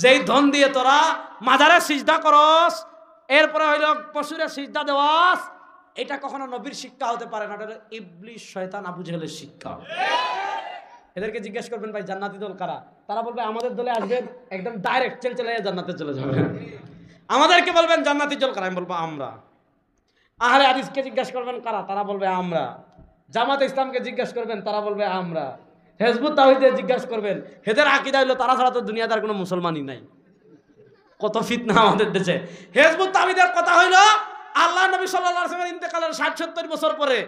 যেই ধন দিয়ে তোরা মাজারে সিজদা করস, এরপরে হইল পশুরে সিজদা দেওয়াস, এটা কখনো নবীর শিক্ষা হতে পারে না। এটা ইবলিস শয়তান আবু জেহেলের শিক্ষা। এদেরকে জিজ্ঞেস করবেন ভাই জান্নাতি দল কারা, তারা বলবে আমাদের দলে আসবেন একদম ডাইরেক্ট চলে জান্নাতে চলে যাবে। আমাদেরকে বলবেন জান্নাতি দল কারা, আমি বলবো আমরা। আহলে হাদিসকে জিজ্ঞেস করবেন কারা, তারা বলবে আমরা। জামাত ইসলামকে জিজ্ঞেস করবেন, তারা বলবে আমরা। হিজবুত তাওহীদকে জিজ্ঞেস করবেন, এদের আকীদা হলো তারা ছাড়া তো দুনিয়াদার কোনো মুসলমানই নাই। কত ফিতনা আমাদের দেশে। হিজবুত তাওহীদের কথা হইলো আল্লাহ নবী সাল্লাল্লাহু আলাইহি ওয়াসাল্লামের ইন্তেকালের 60-70 বছর পরে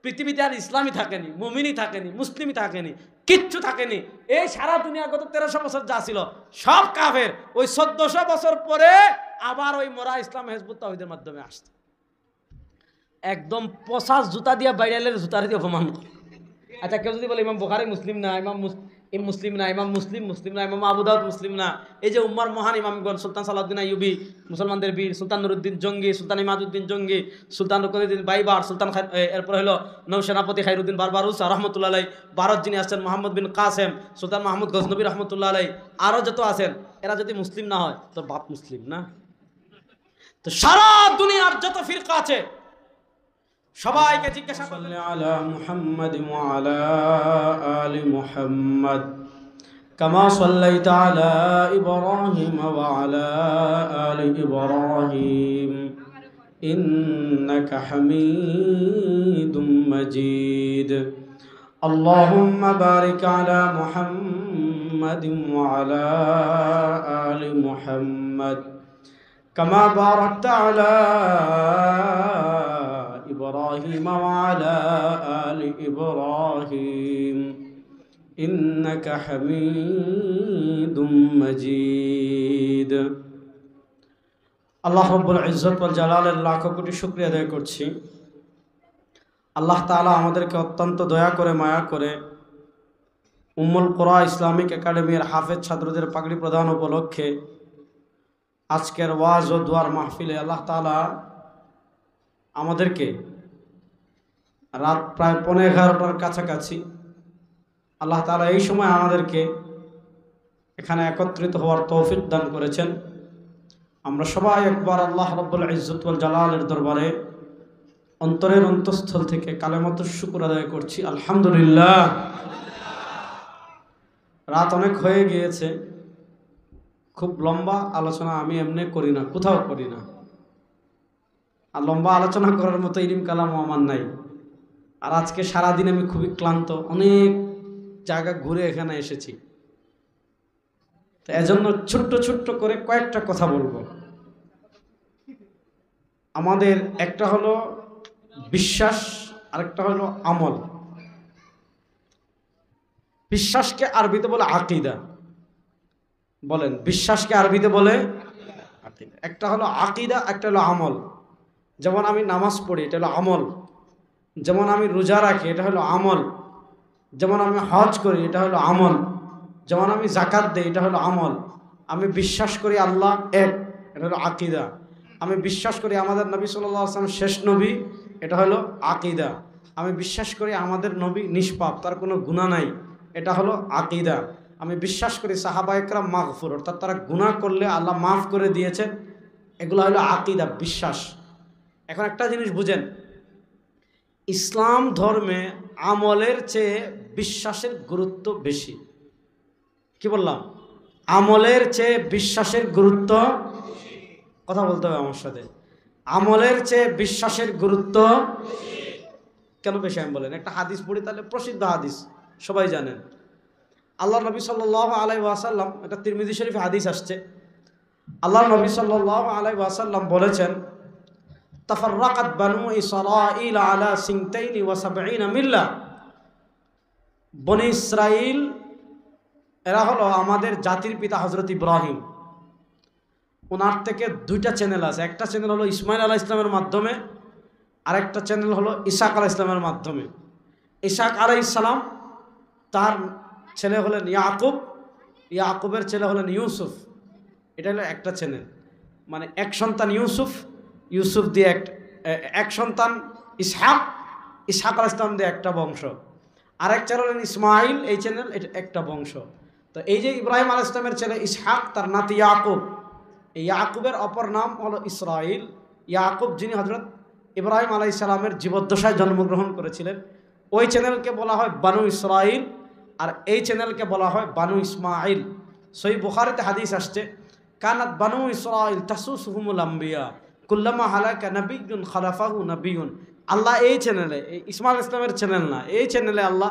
পৃথিবীতে আর ইসলামই থাকেনি, মুমিনই থাকেনি, মুসলিমই থাকেনি, কিচ্ছু থাকেনি। এই সারা দুনিয়া গত 1300 বছর যা ছিল সব কাফের। ওই 1400 বছর পরে আবার ওই মোরা ইসলাম হিজবুত তাওহীদের মাধ্যমে আসছে। একদম পচা জুতা দিয়া বাইরেলের জুতার দিয়ে অপমান করে। আচ্ছা কেউ যদি বলে ইমাম বুখারী মুসলিম না, ইমাম মুসলিম না, ইমাম মুসলিম না, ইমাম আবু দাউদ মুসলিম না, এই যে উম্মার মহান ইমামগণ সুলতান সালাউদ্দিন আইয়ুবী, মুসলমানদের বীর, সুলতান নুরুদ্দিন জঙ্গি, সুলতান ইমাদউদ্দিন জঙ্গি, সুলতান রুকনুদ্দিন বাইবার, সুলতান এরপর হলো নৌসেনাপতি খায়রুদ্দিন বারবারুস রহমতুল্লাহ আলাইহি, ভারত যিনি আসছেন মোহাম্মদ বিন কাসেম, সুলতান মাহমুদ গজনবী রহমতুল্লাহ আলাইহি, আরও যত আছেন, এরা যদি মুসলিম না হয় তো বাপ মুসলিম না। তো সারা দুনিয়ার যত ফিরকা আছে সবাইকে জিজ্ঞাসা করলে আলা মুহাম্মাদ ওয়া আলা আলি মুহাম্মাদ কামা সাল্লাইতা আলা ইব্রাহিম ওয়া আলা আলি ইব্রাহিম ইন্নাকা হামিদুম মাজিদ। আল্লাহুম্মা বারিক আলা মুহাম্মাদ ওয়া আলা আলি মুহাম্মাদ কামা বারাকতা আলা إبراهيم وعلى آل إبراهيم إنك حميد مجيد। আল্লাহ রাব্বুল ইজ্জত ওয়াল জালালের লাখ কোটি শুকরিয়া আদায় করছি। আল্লাহ তাআলা আমাদেরকে অত্যন্ত দয়া করে মায়া করে উম্মুল কুরা ইসলামিক একাডেমির হাফেজ ছাত্রদের পাগড়ি প্রদান উপলক্ষে আজকের ওয়াজ ও দুয়ার মাহফিলে আল্লাহ তাআলা আমাদেরকে রাত প্রায় 11:15টার কাছাকাছি আল্লাহ তাআলা এই সময় আমাদেরকে এখানে একত্রিত হওয়ার তৌফিক দান করেছেন। আমরা সবাই একবার আল্লাহ রাব্বুল ইজ্জত ওয়াল জালালের দরবারে অন্তরের অন্তঃস্থল থেকে কালেমাতুশ শুকর আদায় করছি আলহামদুলিল্লাহ। রাত অনেক হয়ে গিয়েছে, খুব লম্বা আলোচনা আমি এমনি করি না, কোথাও করি না, আর লম্বা আলোচনা করার মতো ইলম কালামও আমার নাই। আর আজকে সারাদিন আমি খুবই ক্লান্ত, অনেক জায়গা ঘুরে এখানে এসেছি, তো এজন্য ছোট্ট ছোট্ট করে কয়েকটা কথা বলবো। আমাদের একটা হলো বিশ্বাস, আরেকটা হলো আমল। বিশ্বাসকে আরবিতে বলে আকিদা, বলেন বিশ্বাসকে আরবিতে বলে আকিদা। একটা হলো আকিদা, একটা হলো আমল। যেমন আমি নামাজ পড়ি, এটা হলো আমল। যেমন আমি রোজা রাখি, এটা হলো আমল। যেমন আমি হজ করি, এটা হলো আমল। যেমন আমি যাকাত দেই, এটা হলো আমল। আমি বিশ্বাস করি আল্লাহ এক, এটা হলো আকিদা। আমি বিশ্বাস করি আমাদের নবী সাল্লাল্লাহু আলাইহি ওয়াসাল্লাম শেষ নবী, এটা হলো আকিদা। আমি বিশ্বাস করি আমাদের নবী নিষ্পাপ, তার কোনো গুনাহ নাই, এটা হলো আকিদা। আমি বিশ্বাস করি সাহাবা একরাম মাগফুর, অর্থাৎ তারা গুনাহ করলে আল্লাহ মাফ করে দিয়েছেন, এগুলো হলো আকিদা, বিশ্বাস। এখন একটা জিনিস বুঝেন, ইসলাম ধর্মে আমলের চেয়ে বিশ্বাসের গুরুত্ব বেশি। কি বললাম? আমলের চেয়ে বিশ্বাসের গুরুত্ব, কথা বলতে হবে আমার সাথে, আমলের চেয়ে বিশ্বাসের গুরুত্ব কেন বেশি আমি বলেন? একটা হাদিস পড়ি, তাহলে প্রসিদ্ধ হাদিস সবাই জানেন। আল্লাহ নবী সাল্লাল্লাহু আলাইহি ওয়াসাল্লাম, এটা তিরমিজি শরীফে হাদিস আসছে, আল্লাহ নবী সাল্লাল্লাহু আলাইহি ওয়াসাল্লাম বলেছেন, তাফাররাকাত বানু ইসরাঈল আলা সিনতাইনি ওয়া সাবঈনা মিল্লাহ। বনি ইসরাইল এরা হলো আমাদের জাতির পিতা হযরত ইব্রাহিম, ওনার থেকে দুইটা চ্যানেল আছে। একটা চ্যানেল হলো ইসমাইল আলাইহিস সালামের মাধ্যমে, আর একটা চ্যানেল হলো ইসহাক আলাইহিস সালামের মাধ্যমে। ইসহাক আলাইহিস সালাম তার ছেলে হলেন ইয়াকুব, ইয়াকুবের ছেলে হলেন ইউসুফ। এটা হলো একটা চ্যানেল, মানে এক সন্তান ইউসুফ, ইউসুফ দিয়ে এক সন্তান ইসহাক, ইসহাক আলাইহিস সালাম দিয়ে একটা বংশ। আরেক চ্যানেল হলেন ইসমাইল, এই চ্যানেল এটা একটা বংশ। তো এই যে ইব্রাহিম আলাইহিস সালামের ছেলে ইসহাক, তার নাতি ইয়াকুব, এই ইয়াকুবের অপর নাম হলো ইসরাইল। ইয়াকুব যিনি হযরত ইব্রাহিম আলাইহিস সালামের জীবদ্দশায় জন্মগ্রহণ করেছিলেন, ওই চ্যানেলকে বলা হয় বানু ইসরাইল, আর এই চ্যানেলকে বলা হয় বানু ইসমাইল। সহিহ বুখারীতে হাদিস আসছে, কানাত বানু ইসরাইল তাসুসুহুমুল আম্বিয়া কুল্লামা হালাকা নাবিয়্যুন খালাফাহু নাবিয়্যুন। আল্লাহ এই চ্যানেলে, এই ইসমাইল ইসলামের চ্যানেল না, এই চ্যানেলে আল্লাহ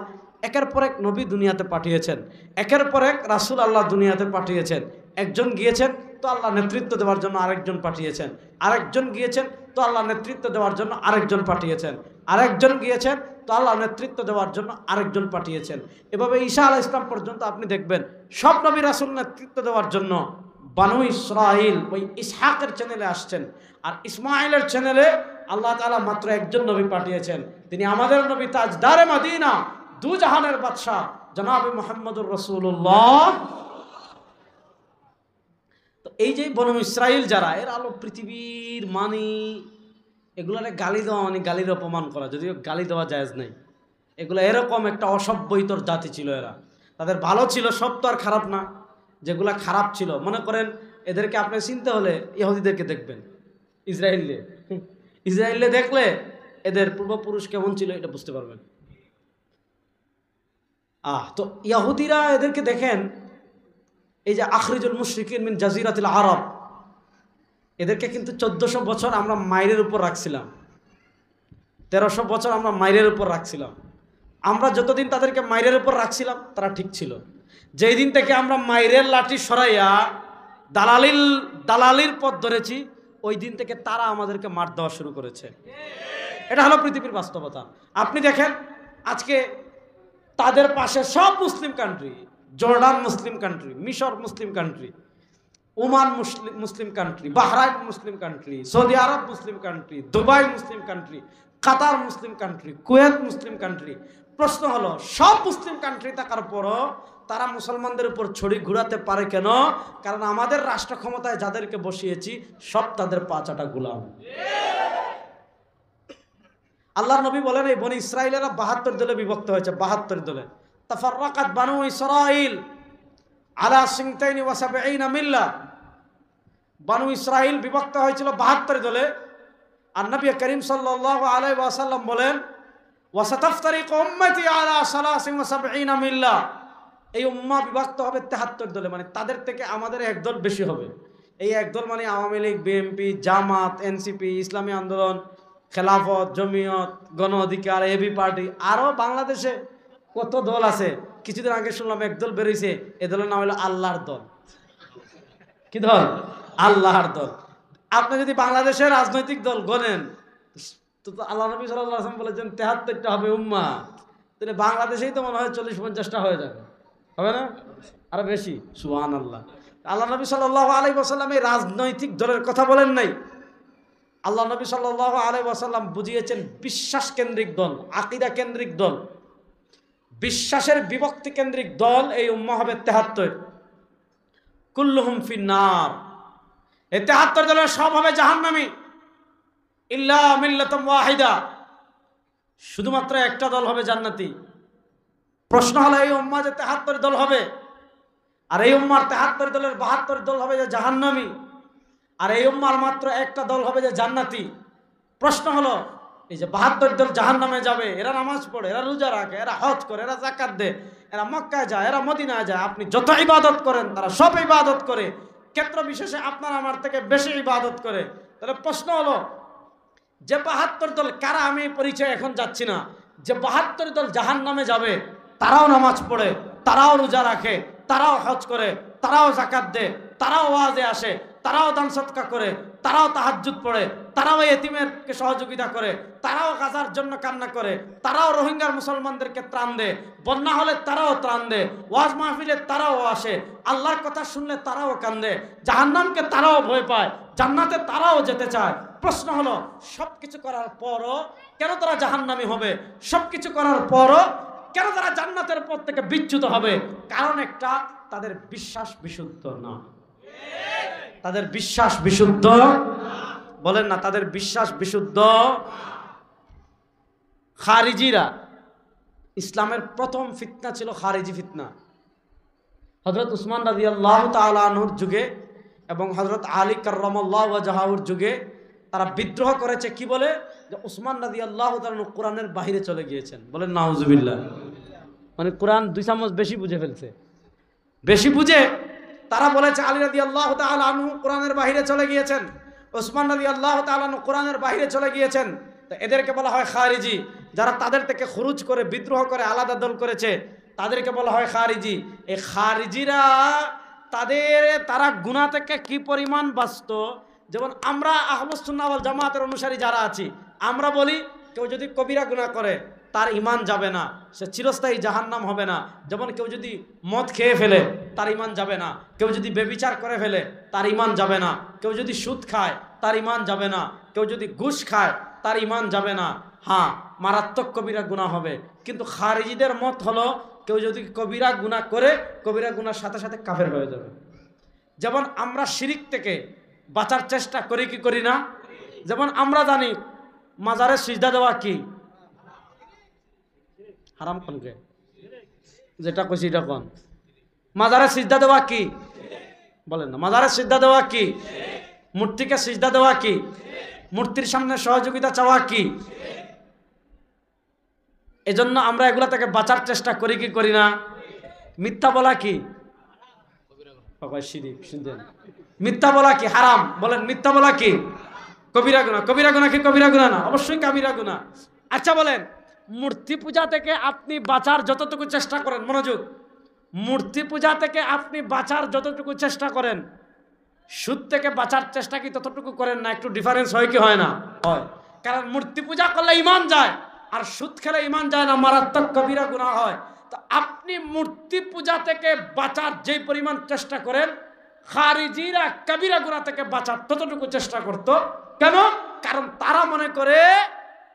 একের পর এক নবী দুনিয়াতে পাঠিয়েছেন, একের পর এক রাসূল আল্লাহ দুনিয়াতে পাঠিয়েছেন। একজন গিয়েছেন তো আল্লাহ নেতৃত্ব দেওয়ার জন্য আরেকজন পাঠিয়েছেন, আরেকজন গিয়েছেন তো আল্লাহ নেতৃত্ব দেওয়ার জন্য আরেকজন পাঠিয়েছেন, আরেকজন গিয়েছেন তো আল্লাহ নেতৃত্ব দেওয়ার জন্য আরেকজন পাঠিয়েছেন। এভাবে ঈসা আলাইহিস সালাম পর্যন্ত আপনি দেখবেন সব নবী রাসূল নেতৃত্ব দেওয়ার জন্য বানু ইসরাইল ওই ইসহাকের চ্যানেলে আসছেন। আর ইসমাইলের চ্যানেলে আল্লাহ তাআলা মাত্র একজন নবী পাঠিয়েছেন, তিনি আমাদের নবী তাজদারে মদিনা, দু জাহানের বাদশা জনাবে মুহাম্মদুর রাসূলুল্লাহ। তো এই যে বনু ইসরাইল যারা, এর আলো পৃথিবীর মানি, এগুলারে গালি দেওয়া মানে গালির অপমান করা, যদিও গালি দেওয়া জায়েজ নেই। এগুলো এরকম একটা অসভ্যতর জাতি ছিল এরা। তাদের ভালো ছিল, সব তো আর খারাপ না। যেগুলা খারাপ ছিল, মনে করেন এদেরকে আপনি চিনতে হলে ইহুদিদেরকে দেখবেন। ইসরায়েলে দেখলে এদের পূর্বপুরুষ কেমন ছিল এটা বুঝতে পারবেন। তো ইহুদিরা এদেরকে দেখেন, এই যে আখরিজুল মুশরিকিন মিন জাজিরাতিল আরব, এদেরকে কিন্তু 1400 বছর আমরা মাইরের উপর রাখছিলাম, 1300 বছর আমরা মাইরের উপর রাখছিলাম। আমরা যতদিন তাদেরকে মাইরের উপর রাখছিলাম তারা ঠিক ছিল। যেই দিন থেকে আমরা মাইরের লাঠি সরাইয়া দালালির পথ ধরেছি, ওই দিন থেকে তারা আমাদেরকে মার দেওয়া শুরু করেছে। এটা হলো পৃথিবীর বাস্তবতা। আপনি দেখেন আজকে তাদের পাশে সব Muslim country, Jordan Muslim country, মিশর Muslim country, Oman Muslim country, Bahrain Muslim country, Saudi Arab Muslim country, Dubai Muslim country, Qatar Muslim country, Kuwait Muslim country. প্রশ্ন হলো, সব মুসলিম কান্ট্রি থাকার পরও তারা মুসলমানদের উপর ছড়ি ঘুরাতে পারে কেন? কারণ আমাদের রাষ্ট্র ক্ষমতায় যাদেরকে বসিয়েছি সব তাদের পাঁচাটা গোলাম। আল্লাহর নবী বলেন, এই বনি ইসরাইলেরা 72 দলে বিভক্ত হয়েছে, 72 দলে। তাফাররাকাত বানু ইসরাইল আলা সিনতাইনি ওয়া সাবঈনা মিল্লা। বানু ইসরাইল বিভক্ত হয়েছিল 72 দলে। আর নবী করিম সাল্লাল্লাহু আলাইহি ওয়াসাল্লাম বলেন, ওয়া সাতাফতারিকু উম্মতি আলা সালাসিন ওয়া সাবঈনা মিল্লা। এই উম্মাহ বিভক্ত হবে 73 দলে, মানে তাদের থেকে আমাদের একদল বেশি হবে। এই একদল মানে আওয়ামী লীগ, বিএনপি, জামাত, এনসিপি, ইসলামী আন্দোলন, খেলাফত, জমিয়ত, গণ অধিকার, এবি পার্টি, আরও বাংলাদেশে কত দল আছে। কিছুদিন আগে শুনলাম এক দল বেরিয়েছে, এ দলের নাম হলো আল্লাহর দল। কি দল? আল্লাহর দল। আপনি যদি বাংলাদেশের রাজনৈতিক দল গণেন তো আল্লাহ নবী সাল্লাল্লাহু আলাইহি ওয়াসাল্লাম বলেছেন 73টা হবে উম্মাহ, তাহলে বাংলাদেশেই তো মনে হয় 40-50টা হয়ে যাবে, হবে না? আরো বেশি। সুবহানাল্লাহ। আল্লাহ নবী সাল্লাল্লাহু আলাইহি ওয়াসাল্লাম এই রাজনৈতিক দলের কথা বলেন নাই। আল্লাহ নবী সাল্লাল্লাহু আলাইহি ওয়াসাল্লাম বুঝিয়েছেন বিশ্বাস কেন্দ্রিক দল, আকীদা কেন্দ্রিক দল, বিশ্বাসের বিভক্তি কেন্দ্রিক দল। এই উম্মাহ হবে 73, কুল্লুহুম ফিন্নার। এই 73 দলের সব হবে জাহান্নামী, ইল্লা মিল্লাতুম ওয়াহিদা, শুধুমাত্র একটা দল হবে জান্নাতি। প্রশ্ন হলো, এই উম্মাহ যে 73 দল হবে, আর এই উম্মার 73 দলের 72 দল হবে যে জাহান্নামী, আর এই উম্মার মাত্র একটা দল হবে যে জান্নাতি। প্রশ্ন হলো, এই যে 72 দল জাহান্নামে যাবে, এরা নামাজ পড়ে, এরা রোজা রাখে, এরা হজ করে, এরা যাকাত দেয়, এরা মক্কায় যায়, এরা মদিনায় যায়, আপনি যত ইবাদত করেন তারা সব ইবাদত করে, ক্ষেত্র বিশেষে আপনার আমার থেকে বেশি ইবাদত করে। তাহলে প্রশ্ন হলো, যে 72 দল কারা, আমি পরিচয় এখন যাচ্ছি না, যে 72 দল জাহান্নামে যাবে, তারাও নামাজ পড়ে, তারাও রোজা রাখে, তারাও হজ করে, তারাও যাকাত দেয়, তারাও ওয়াজে আসে, তারাও দান সদকা করে, তারাও তাহাজ্জুদ পড়ে, তারাও এতিমেরকে সহযোগিতা করে, তারাও গাজার জন্য কান্না করে, তারাও রোহিঙ্গার মুসলমানদেরকে ত্রাণ দেয়, বন্যা হলে তারাও ত্রাণ দেয়, ওয়াজ মাহফিলে তারাও আসে, আল্লাহর কথা শুনলে তারাও কান্দে, জাহান্নামকে তারাও ভয় পায়, জান্নাতে তারাও যেতে চায়। প্রশ্ন হলো, সবকিছু করার পরও কেন তারা জাহান্নামী হবে? সবকিছু করার পরও কেন তারা জান্নাতের পথ থেকে বিচ্যুত হবে? কারণ একটা, তাদের বিশ্বাস বিশুদ্ধ না। তাদের বিশ্বাস বিশুদ্ধ, বলেন না, তাদের বিশ্বাস বিশুদ্ধ। খারিজিরা, ইসলামের প্রথম ফিতনা ছিল খারিজি ফিতনা। হযরত উসমান রাদিয়াল্লাহু তাআলা আনহুর যুগে এবং হযরত আলী কাররামাল্লাহু ওয়াজহাহুর যুগে তারা বিদ্রোহ করেছে কি বলে, যে উসমান রাদিয়াল্লাহু তাআলা আনহু কোরআনের বাইরে চলে গিয়েছেন। বলেন নাউজুবিল্লাহ। মানে কোরআন 2 চামচ বেশি বুঝে ফেলছে, বেশি বুঝে তারা বলেছে আলী রাদিয়াল্লাহু তাআলা আনহু কোরআনের বাইরে চলে গিয়েছেন, উসমান রাদিয়াল্লাহু তাআলা আনহু কোরআনের বাইরে চলে গিয়েছেন। তো এদেরকে বলা হয় খারিজি। যারা তাদের থেকে খুরুজ করে বিদ্রোহ করে আলাদা দল করেছে তাদেরকে বলা হয় খারিজি। এই খারিজিরা তারা গুনাহ থেকে কি পরিমাণ বাঁচত, যেমন আমরা আহলুস সুন্নাহ ওয়াল জামাতের অনুসারী যারা আছি, আমরা বলি কেউ যদি কবিরা গুনাহ করে তার ঈমান যাবে না, সে চিরস্থায়ী জাহান্নাম হবে না। যেমন কেউ যদি মদ খেয়ে ফেলে তার ঈমান যাবে না, কেউ যদি ব্যভিচার করে ফেলে তার ঈমান যাবে না, কেউ যদি সুদ খায় তার ঈমান যাবে না, কেউ যদি ঘুষ খায় তার ঈমান যাবে না। হ্যাঁ, মারাত্মক কবিরা গুনাহ হবে। কিন্তু খারিজিদের মত হলো কেউ যদি কবিরা গুনাহ করে কবিরা গুনার সাথে সাথে কাফের হয়ে যাবে। যেমন আমরা শিরিক থেকে বাঁচার চেষ্টা করি কি করি না? যেমন আমরা জানি মাজারে সিজদা দেওয়া কি হারাম, কোনকে যেটা কইছি এটা কোন? মাজারে সিজদা দেওয়া কি? বলেন না। মাজারে সিজদা দেওয়া কি? মূর্তিকে সিজদা দেওয়া কি? মূর্তির সামনে সহযোগিতা চাওয়া কি? এজন্য আমরা এগুলা থেকে বাঁচার চেষ্টা করি কি করি না? মিথ্যা বলা কি? শিরিক। শুনছেন? মিথ্যা বলা কি হারাম? বলেন মিথ্যা বলা কি কবিরা গুনাহ? কবিরা গুনাহ কি কবিরা গুনাহ না? অবশ্যই কবিরা গুনাহ। আচ্ছা বলেন, মূর্তি পূজা থেকে আপনি বাঁচার যতটুকু চেষ্টা করেন, মনোযোগ, মূর্তি পূজা থেকে আপনি বাঁচার যতটুকু চেষ্টা করেন, সুদ থেকে বাঁচার চেষ্টা কি ততটুকু করেন না? একটু ডিফারেন্স হয় কি হয় না? হয়। কারণ মূর্তি পূজা করলে ঈমান যায়, আর সুদ খেলে ঈমান যায় না, মারাত্মক কবিরা গুনাহ হয়। তো আপনি মূর্তি পূজা থেকে বাঁচার যে পরিমাণ চেষ্টা করেন, খারিজিরা কবিরা গুনাহ থেকে বাঁচার ততটুকু চেষ্টা করত। কেন? কারণ তারা মনে করে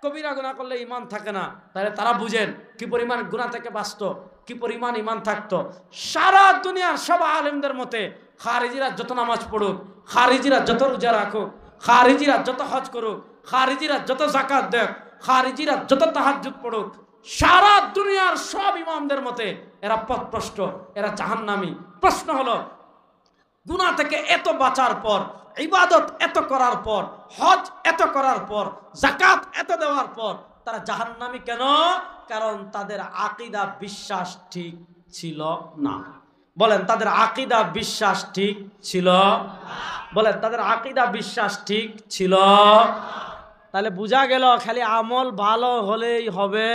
কবিরা গুনাহ করলে ঈমান থাকে না। তাহলে তারা বুঝেন কি পরিমাণ গুনাহ থেকে বাঁচত, কি পরিমাণ ঈমান থাকতো। সারা দুনিয়ার সব আলেমদের মতে খারিজিরা যত নামাজ পড়ুক, খারিজিরা যত রোজা রাখুক, খারিজিরা যত হজ করুক, খারিজিরা যত যাকাত দেখ, খারিজিরা যত তাহাজ্জুদ পড়ুক, সারা দুনিয়ার সব ইমামদের মতে এরা পথভ্রষ্ট, এরা জাহান্নামী। প্রশ্ন হলো, গুনাহ থেকে এত বাঁচার পর, ইবাদত এত করার পর, হজ এত করার পর, যাকাত এত দেওয়ার পর তারা জাহান্নামী কেন? কারণ তাদের আকীদা বিশ্বাস ঠিক ছিল না। বলেন তাদের আকীদা বিশ্বাস ঠিক ছিল? বলেন তাদের আকীদা বিশ্বাস ঠিক ছিল? তাহলে বোঝা গেল খালি আমল ভালো হলেই হবে?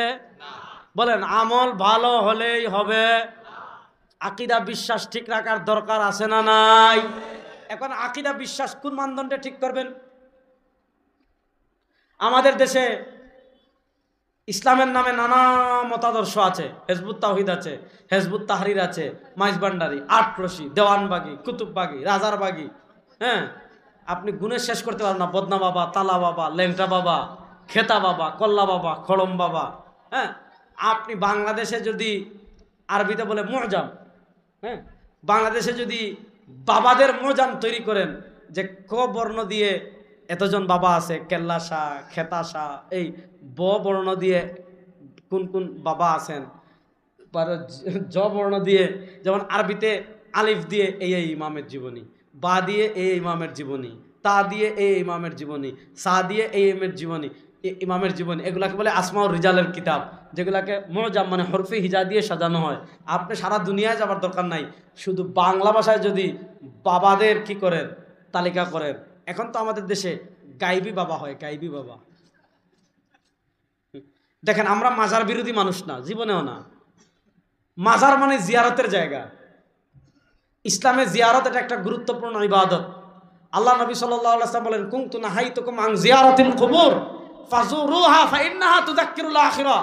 বলেন আমল ভালো হলেই হবে? আকীদা বিশ্বাস ঠিক রাখার দরকার আছে না নাই? এখন আকীদা বিশ্বাস কোন মানদণ্ডে ঠিক করবেন? আমাদের দেশে ইসলামের নামে নানা মতাদর্শ আছে। হেজবুত তাওহীদ আছে, হেজবুত তাহরির আছে, মাইজবান্ডারি, আটরশি, দেওয়ানবাগি, কুতুববাগি, রাজারবাগি। হ্যাঁ, আপনি গুণে শেষ করতে পারেন না। বদনা বাবা, তালা বাবা, লেংটা বাবা, খেতা বাবা, কল্লা বাবা, খড়ম বাবা। হ্যাঁ, আপনি বাংলাদেশে যদি আরবিতে বলে মুজাম, হ্যাঁ, বাংলাদেশে যদি বাবাদের মোজাম তৈরি করেন, যে ক বর্ণ দিয়ে এতজন বাবা আছে, কেল্লা শাহ, খেতা শাহ, এই ব বর্ণ দিয়ে কোন কোন বাবা আছেন, জ বর্ণ দিয়ে, যেমন আরবিতে আলিফ দিয়ে এই ইমামের জীবনী, বা দিয়ে এই ইমামের জীবনী, তা দিয়ে এই ইমামের জীবনী, সা দিয়ে এই ইমামের জীবনী, এগুলাকে বলে আসমাউর রিজালের কিতাব, যেগুলাকে মুজাম মানে হরফে হিজা দিয়ে সাজানো হয়। আপনি সারা দুনিয়ায় যাবার দরকার নাই, শুধু বাংলা ভাষায় যদি বাবাদের কি করেন তালিকা করেন। এখন তো আমাদের দেশে গাইবি বাবা হয়, গাইবি বাবা। দেখেন, আমরা মাজার বিরোধী মানুষ না, জীবনেও না। মাজার মানে জিয়ারতের জায়গা। ইসলামে জিয়ারত এটা একটা গুরুত্বপূর্ণ ইবাদত। আল্লাহ নবী সাল্লাল্লাহু আলাইহি ওয়াসাল্লাম বলেন, কুনতু নাহাইতুকুম আন জিয়ারাতিল কুবুর ফাজুরুহা ফাইন্নাহা তুযাক্কিরুল আখিরা।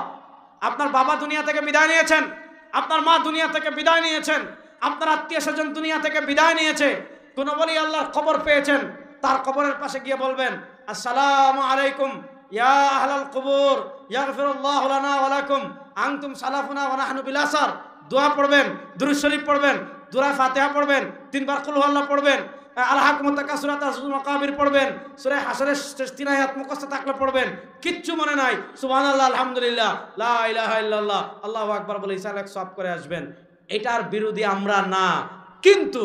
আপনার বাবা দুনিয়া থেকে বিদায় নিয়েছেন, আপনার মা দুনিয়া থেকে বিদায় নিয়েছেন, আপনার আত্মীয়-স্বজন দুনিয়া থেকে বিদায় নিয়েছে। কোন বলি আল্লাহর কবর পেয়েছেন, তার কবরের পাশে গিয়ে বলবেন, আসসালামু আলাইকুম ইয়া আহলাল কুবুর ইয়াগফিরুল্লাহু লানা ওয়া লাকুম আনতুম সালাফুনা ওয়া নাহনু বিল আসার। দোয়া পড়বেন, দুরূদ শরীফ পড়বেন, সূরা ফাতিহা পড়বেন, 3 বার কুল হুয়াল্লাহ পড়বেন, আলহাকুমুত তাকাসুর তাসুল মাকাবির পড়বেন, সূরা হাসরের 3 আয়াত মুখস্থ থাকলে পড়বেন। কিচ্ছু মনে নাই, সুবহানাল্লাহ, আলহামদুলিল্লাহ, লা ইলাহা ইল্লাল্লাহ, আল্লাহু আকবার বলে ইসালাক সওয়াব করে আসবেন। এটার বিরোধী আমরা না। কিন্তু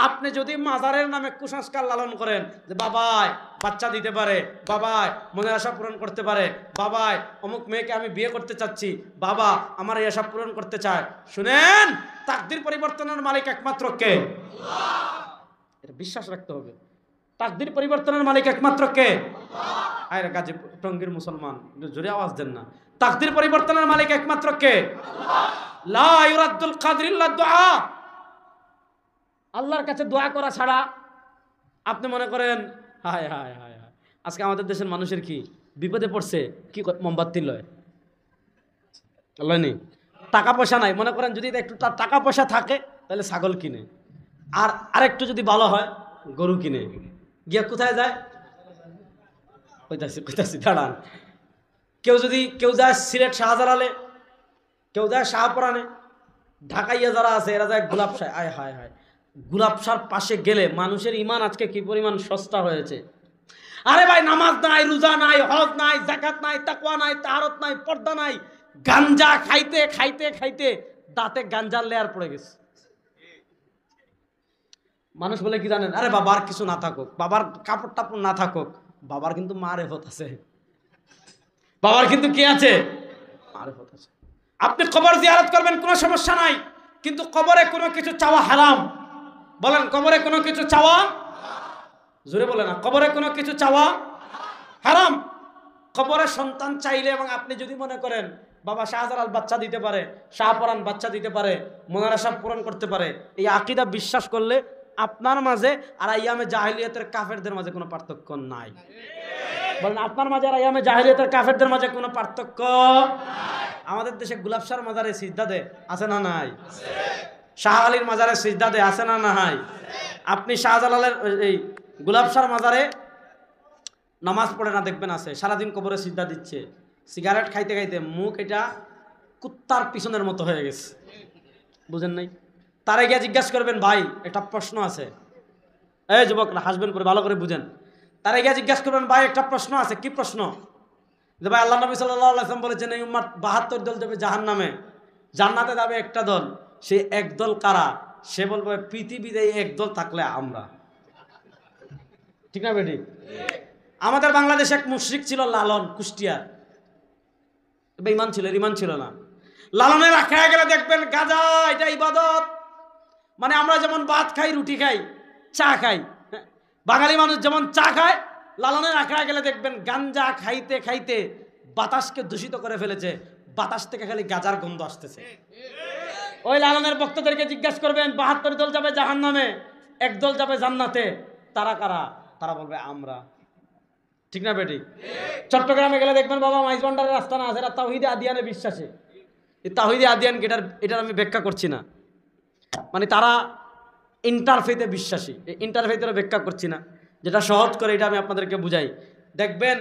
আপনি যদি মাজারের নামে কুসংস্কার লালন করেন যে বাবাই বাচ্চা দিতে পারে, বাবাই মনের আশা পূরণ করতে পারে, বাবাই অমুক মেয়েকে আমি বিয়ে করতে চাচ্ছি, বাবা আমার এই আশা পূরণ করতে চায়, শুনেন তাকদীর পরিবর্তনের মালিক একমাত্র কে? এটা বিশ্বাস রাখতে হবে। তাকদীর পরিবর্তনের মালিক একমাত্র কে? আরে গাজী টঙ্গীর মুসলমান জোরে আওয়াজ দেন না। তাকদীর পরিবর্তনের মালিক একমাত্র কে? লা ইউরাদ্দুল কাদর ইল্লা দুআ। আল্লাহর কাছে দোয়া করা ছাড়া আপনি মনে করেন হায় হায় হায় হায়, আজকে আমাদের দেশের মানুষের কি বিপদে পড়ছে, কি মোমবাতি লয়, আল্লাহ নেই, টাকা পয়সা নাই, মনে করেন যদি একটু টাকা পয়সা থাকে তাহলে ছাগল কিনে, আর আরেকটু যদি ভালো হয় গরু কিনে, গিয়া কোথায় যায়? কইতাছি দাঁড়ান। কেউ যায় সিলেট শাহজালালে, কেউ যায় শাহপরানে, ঢাকাইয়া যারা আছে এরা যায় গোলাপশায়। আয় হায় হায়, গোলাপশার পাশে গেলে মানুষের ইমান আজকে কি পরিমাণ সস্তা হয়েছে। আরে ভাই নামাজ নাই, রোজা নাই, হজ নাই, যাকাত নাই, তাকওয়া নাই, তাহারত নাই, পর্দা নাই, গাঞ্জা খাইতে খাইতে খাইতে দাঁতে গাঞ্জার লেয়ার পড়ে গেছে। মানুষ বলে কি জানেন? আরে বাবার কিছু না থাকুক, বাবার কাপড় টাপড় না থাকুক, বাবার কিন্তু মারেফত আছে, বাবার কিন্তু কি আছে? মারেফত আছে। আপনি কবর জিয়ারত করবেন কোনো সমস্যা নাই, কিন্তু কবরে কোনো কিছু চাওয়া হারাম। বলেন কবরে কোনো কিছু চাওয়া, জোরে বলে না, কবরে কোনো কিছু চাওয়া হারাম। কবরে সন্তান চাইলে এবং আপনি যদি মনে করেন বাবা শাহজালাল বাচ্চা দিতে পারে, শাহপরান বাচ্চা দিতে পারে, মনের আশা পূরণ করতে পারে, এই আকীদা বিশ্বাস করলে আপনার মাঝে আর আইয়ামে জাহেলিয়াতের কাফেরদের মাঝে কোনো পার্থক্য নাই। বলেন আপনার মাঝে আর আইয়ামে জাহেলিয়াতের কাফেরদের মাঝে কোনো পার্থক্য? আমাদের দেশে গোলাপশার মাজারে সিজদা দে, আছে না নাই? শাহ আলীর মাজারে সিজদা দে, আছে না নাই? আপনি শাহজালালের এই গোলাপশার মাজারে নামাজ পড়ে না, দেখবেন আছে, সারাদিন কবরে সিজদা দিচ্ছে, সিগারেট খাইতে খাইতে মুখ এটা কুত্তার পিছনের মতো হয়ে গেছে, বুঝেন নাই? তারে গিয়ে জিজ্ঞাসা করবেন ভাই একটা প্রশ্ন আছে, এই যুবকরা হাসবেন করে ভালো করে বুঝেন, তারে গিয়ে জিজ্ঞাসা করবেন ভাই একটা প্রশ্ন আছে। কি প্রশ্ন? যে ভাই আল্লাহ নবী সাল্লাল্লাহু আলাইহি ওয়াসাল্লাম বলেছেন এই উম্মত 72 দল যাবে জাহান্নামে, জান্নাতে যাবে একটা দল, সেই এক দল কারা? সে বলবে পৃথিবীতে এক দল থাকলে আমরা। ঠিক না বেটি? আমাদের বাংলাদেশে এক মুশরিক ছিল লালন, কুষ্টিয়ার, বেঈমান ছিল, ঈমান ছিল না। লালনের আখড়ায় গেলে দেখবেন গাঁজা এটা ইবাদত। মানে আমরা যেমন ভাত খাই, রুটি খাই, চা খাই, বাঙালি মানুষ যেমন চা খায়, লালনের আখড়ায় গেলে দেখবেন গাঞ্জা খাইতে খাইতে বাতাসকে দূষিত করে ফেলেছে, বাতাস থেকে খালি গাঁজার গন্ধ আসতেছে। ওই লালনের ভক্তদেরকে জিজ্ঞাসা করবেন 72 দল যাবে জাহান্নামে, এক দল যাবে জান্নাতে, তারা কারা? তারা বলবে আমরা। ঠিক না বেটি? চট্টগ্রামে গেলে দেখবেন বাবা মাইজ ভান্ডারের রাস্তা না আছে, এরা তাওহীদে আদিয়ানে বিশ্বাসী। এই তাওহীদে আদিয়ান এটার আমি ব্যাখ্যা করছি না, মানে তারা ইন্টারফেথে বিশ্বাসী, এই ইন্টারফেথের ব্যাখ্যা করছি না, যেটা সহজ করে এটা আমি আপনাদেরকে বুঝাই। দেখবেন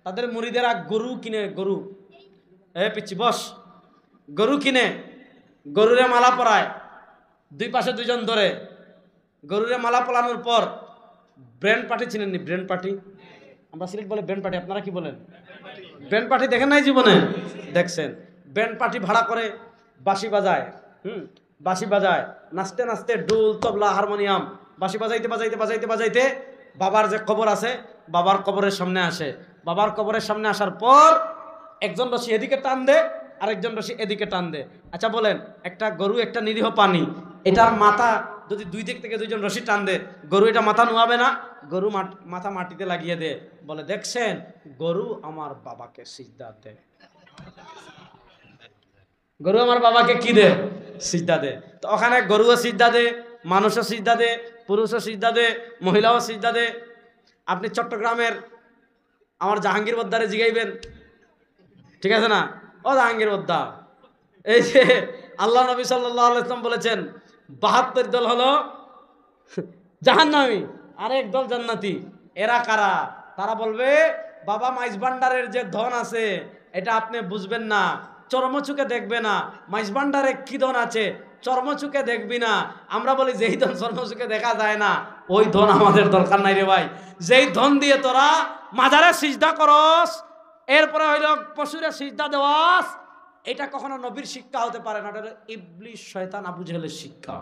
তাদের মুরিদেরা গরু কিনে, গরু পিচ্ছি বস, গরু কিনে, গরুরে মালা পরায়, দুই পাশে দুইজন ধরে গরুরে মালা পরানোর পর ব্র্যান্ড পার্টি, চিনেন নি ব্র্যান্ড পার্টি? আমরা সিলেট বলে ব্র্যান্ড পার্টি, আপনারা কি বলেন? ব্র্যান্ড পার্টি দেখেন নাই জীবনে? দেখছেন? ব্র্যান্ড পার্টি ভাড়া করে বাঁশি বাজায়, বাঁশি বাজায়, নাচতে নাচতে ডোল তবলা হারমোনিয়াম বাঁশি বাজাইতে বাজাইতে বাজাইতে বাজাইতে বাবার যে কবর আছে, বাবার কবরের সামনে আসে। বাবার কবরের সামনে আসার পর একজন রশি এদিকে টান দে, আরেকজন রশি এদিকে টান দে। আচ্ছা বলেন, একটা গরু একটা নিরীহ প্রাণী, এটার মাথা যদি দুই দিক থেকে দুইজন রশি টান দে, গরু এটা মাথা নুয়াবে না? গরু মাথা মাটিতে লাগিয়ে দে, বলে দেখছেন গরু আমার বাবাকে সিজদা দে, গরু আমার বাবাকে কি দে? সিজদা দে। তো ওখানে গরুও সিজদা দে, মানুষও সিজদা দে, পুরুষও সিজদা দে, মহিলাও সিজদা দে। আপনি চট্টগ্রামের আমার জাহাঙ্গীর বদ্দারে জিগাইবেন, ঠিক আছে না? ও জাহাঙ্গীর বদ্দা, এই যে আল্লাহ নবী সাল্লাল্লাহু আলাইহি ওয়াসাল্লাম বলেছেন 72 দল হলো জাহান্নামী আর এক দল জান্নাতি, এরা কারা? তারা বলবে বাবা মাইজ ভান্ডারের যে ধন আছে এটা আপনি বুঝবেন না, চর্মচুকে দেখবে না। মাইজ ভান্ডারে কি ধন আছে চর্মচুকে দেখবি না। আমরা বলি যেই ধন চর্মচুকে দেখা যায় না ওই ধন আমাদের দরকার নাই রে ভাই। যেই ধন দিয়ে তোরা মাজারে সিজদা করস, এরপরে হইল পশুরে সিজদা দেওয়াস, এটা কখনো নবীর শিক্ষা হতে পারে না, এটা হলো ইবলিস শয়তান আবু জেহেলের শিক্ষা।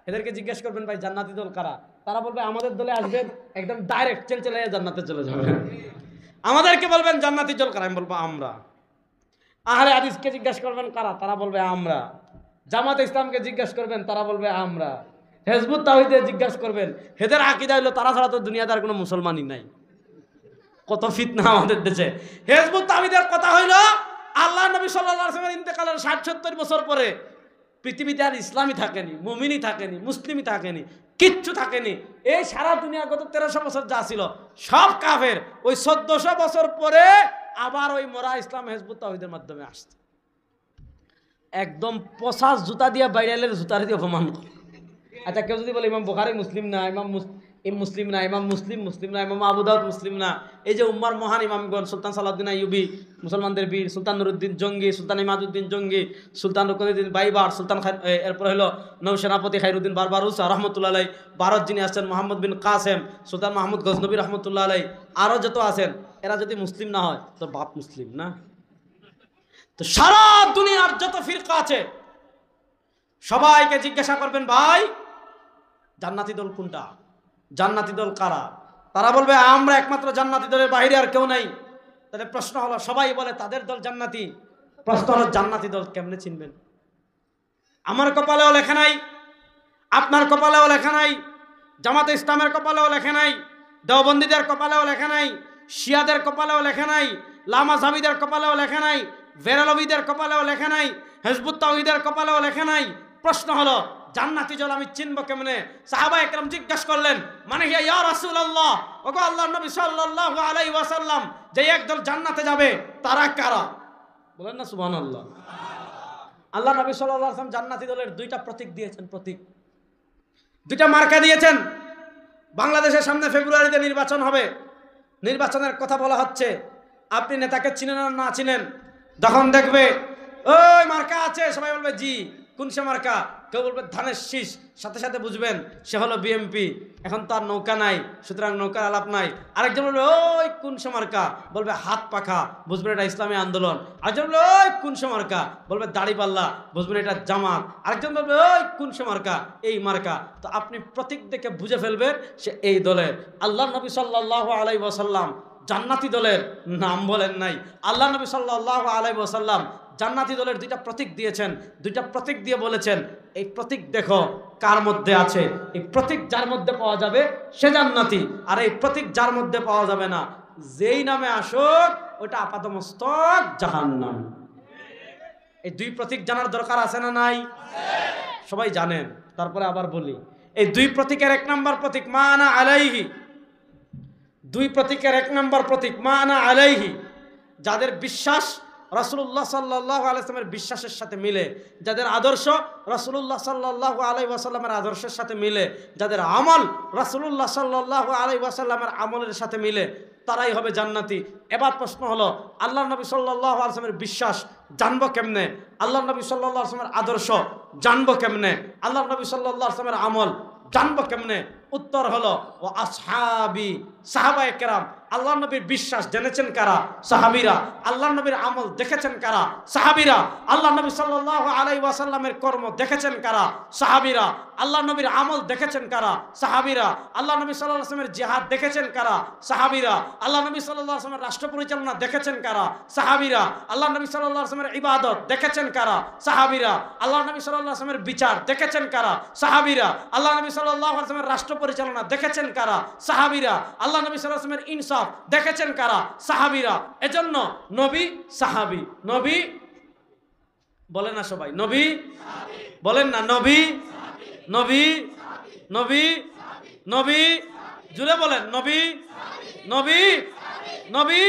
এদেরকে জিজ্ঞেস করবেন ভাই জান্নাতি দল কারা, তারা বলবে আমাদের দলে আসবেন, একদম ডাইরেক্ট চলে জান্নাতে চলে যাবেন। আমাদেরকে বলবেন জান্নাতি দল কারা, আমি বলবো আমরা। আহলে হাদিসকে জিজ্ঞেস করবেন কারা, তারা বলবে আমরা। জামাত ইসলামকে জিজ্ঞেস করবেন, তারা বলবে আমরা। হিজবুত তাওহীদে জিজ্ঞেস করবেন, হেদের আকীদা হলো তারা ছাড়া তো দুনিয়াতে কোনো মুসলমানই নাই। কত ফিতনা আমাদের দেশে। হিজবুত তাওহীদের কথা হইলো আল্লাহ নবী সাল্লাল্লাহু আলাইহি ওয়াসাল্লামের ইন্তেকালের ৬০-৭০ বছর পরে পৃথিবীতে আর ইসলামই থাকেনি, মুমিনই থাকেনি, মুসলিমই থাকেনি, কিচ্ছু থাকেনি। এই সারা দুনিয়া গত 1300 বছর যা ছিল সব কাফের। ওই 1400 বছর পরে আবার ওই মোরা ইসলাম হিজবুত তাওহীদের মাধ্যমে আসছে। একদম পচা জুতা দিয়ে বাইরেলের জুতার দিয়ে অপমান করে। আচ্ছা কেউ যদি বলে ইমাম বুখারী মুসলিম না, ইমাম মুসলিম না, ইমাম মুসলিম না, ইমাম আবু দাউদ মুসলিম না, এই যে উম্মার মহান ইমামগণ সুলতান সালাউদ্দিন আইয়ুবী মুসলমানদের বীর, সুলতান নুরুদ্দিন জঙ্গি, সুলতান ইমাদুদ্দিন জঙ্গি, সুলতান রুকনুদ্দিন বাইবার, সুলতান এরপর হলো নৌসেনাপতি খায়রুদ্দিন বারবারুস রহমতুল্লাহ আলাই, ভারত যিনি আসছেন মোহাম্মদ বিন কাসেম, সুলতান মাহমুদ গজনবী রহমতুল্লাহ আলাই, আরও যত আছেন এরা যদি মুসলিম না হয় তো বাপ মুসলিম না। তো সারা দুনিয়ার যত ফিরকা আছে সবাইকে জিজ্ঞাসা করবেন ভাই জান্নাতি দল কোনটা, জান্নাতি দল কারা, তারা বলবে আমরা একমাত্র জান্নাতি দলের বাইরে আর কেউ নাই। তাহলে প্রশ্ন হলো, সবাই বলে তাদের দল জান্নাতি, প্রশ্ন হলো জান্নাতি দল কেমনে চিনবেন? আমার কপালেও লেখা নাই, আপনার কপালেও লেখা নাই, জামাতে ইসলামের কপালেও লেখা নাই, দেওবন্দীদের কপালেও লেখা নাই, শিয়াদের কপালেও লেখা নাই, লামাজাবিদের কপালেও লেখা নাই, বেরালবিদের কপালেও লেখা নাই, হিজবুত তাওহীদের কপালেও লেখা নাই। প্রশ্ন হলো জান্নাতি দল আমি চিনব কেমনে? সাহাবায়ে কেরাম জিজ্ঞাসা করলেন, মানে ইয়া রাসূলুল্লাহ, ওগো আল্লাহর নবী সাল্লাল্লাহু আলাইহি ওয়াসাল্লাম, যে একদল জান্নাতে যাবে তারা কারা? বলেন না সুবহানাল্লাহ। আল্লাহ নবী সাল্লাল্লাহু আলাইহি ওয়াসাল্লাম জান্নাতি দলের দুইটা প্রতীক দিয়েছেন, প্রতীক, দুইটা মার্কা দিয়েছেন। বাংলাদেশের সামনে ফেব্রুয়ারিতে নির্বাচন হবে, নির্বাচনের কথা বলা হচ্ছে, আপনি নেতাকে চিনেন আর না চিনেন, যখন দেখবে ওই মার্কা আছে সবাই বলবে জি, কোন সে মার্কা? কেউ বলবে ধানের শীষ, সাথে সাথে বুঝবেন সে হলো বিএমপি। এখন তার নৌকা নাই, সুতরাং নৌকার আলাপ নাই। আরেকজন বলবে ওই কোন সে মার্কা, বলবে হাত পাখা, বুঝবেন এটা ইসলামী আন্দোলন। আরেকজন বলবে ওই কোন সে মার্কা, বলবে দাড়িপাল্লা, বুঝবেন এটা জামাত। আরেকজন বলবে ওই কোন সে মার্কা, এই মার্কা। তো আপনি প্রতীক দেখে বুঝে ফেলবেন সে এই দলের। আল্লাহ নবী সাল্লাল্লাহু আলাইহি ওয়াসাল্লাম জান্নাতি দলের নাম বলেন নাই। আল্লাহ নবী সাল্লাল্লাহু আলাইহি ওয়াসাল্লাম জান্নাতি দলের দুইটা প্রতীক দিয়েছেন, দুইটা প্রতীক দিয়ে বলেছেন এই প্রতীক দেখো কার মধ্যে আছে, এই প্রতীক যার মধ্যে পাওয়া যাবে সে জান্নাতি, আর এই প্রতীক যার মধ্যে পাওয়া যাবে না, যেই নামে আসুক ওটা আপাতমস্তক জাহান্নাম। এই দুই প্রতীক জানার দরকার আছে না নাই? সবাই জানেন, তারপরে আবার বলি, এই দুই প্রতীকের এক নাম্বার প্রতীক মা আনা আলাইহি, দুই প্রতীকের এক নাম্বার প্রতীক মা আনা আলাইহি, যাদের বিশ্বাস রাসূলুল্লাহ সাল্লাল্লাহু আলাইহি ওয়াসাল্লামের বিশ্বাসের সাথে মিলে, যাদের আদর্শ রাসূলুল্লাহ সাল্লাল্লাহু আলাইহি ওয়াসাল্লামের আদর্শের সাথে মিলে, যাদের আমল রাসূলুল্লাহ সাল্লাল্লাহু আলাইহি ওয়াসাল্লামের আমলের সাথে মিলে, তারাই হবে জান্নাতি। এবার প্রশ্ন হলো আল্লাহ নবী সাল্লাল্লাহু আলাইহি ওয়াসাল্লামের বিশ্বাস জানবো কেমনে? আল্লাহ নবী সাল্লাল্লাহু আলাইহি ওয়াসাল্লামের আদর্শ জানবো কেমনে? আল্লাহ নবী সাল্লাল্লাহু আলাইহি ওয়াসাল্লামের আমল জানবো কেমনে? উত্তর হলো ও আসহাবি, সাহাবায়ে কেরাম। আল্লাহ নবীর বিশ্বাস জেনেছেন কারা? সাহাবীরা। আল্লাহ নবীর আমল দেখেছেন কারা? সাহাবীরা। আল্লাহ নবী সাল্লাল্লাহু আলাইহি ওয়াসাল্লামের কর্ম দেখেছেন কারা? সাহাবীরা। আল্লাহ নবীর আমল দেখেছেন কারা? সাহাবীরা। আল্লাহ নবী সাল্লাল্লাহু আলাইহি ওয়াসাল্লামের জিহাদ দেখেছেন কারা? সাহাবীরা। আল্লাহ নবী সাল্লাল্লাহু আলাইহি ওয়াসাল্লামের রাষ্ট্র পরিচালনা দেখেছেন কারা? সাহাবীরা। আল্লাহ নবী সাল্লাল্লাহু আলাইহি ওয়াসাল্লামের ইবাদত দেখেছেন কারা? সাহাবীরা। আল্লাহ নবী সাল্লাল্লাহু আলাইহি ওয়াসাল্লামের বিচার দেখেছেন কারা? সাহাবীরা। আল্লাহ নবী সাল্লাল্লাহু আলাইহি ওয়াসাল্লামের রাষ্ট্র পরিচালনা দেখেছেন কারা? সাহাবীরা। আল্লাহ নবী সাল্লাল্লাহু আলাইহি ওয়াসাল্লামের ইনসাফ দেখেছেন কারা? সাহাবীরা। এজন্য নবী সাহাবী, নবী বলেন না সবাই, নবী বলেন না, নবী নবী নবী নবী, জুড়ে বলেন নবী নবী নবী।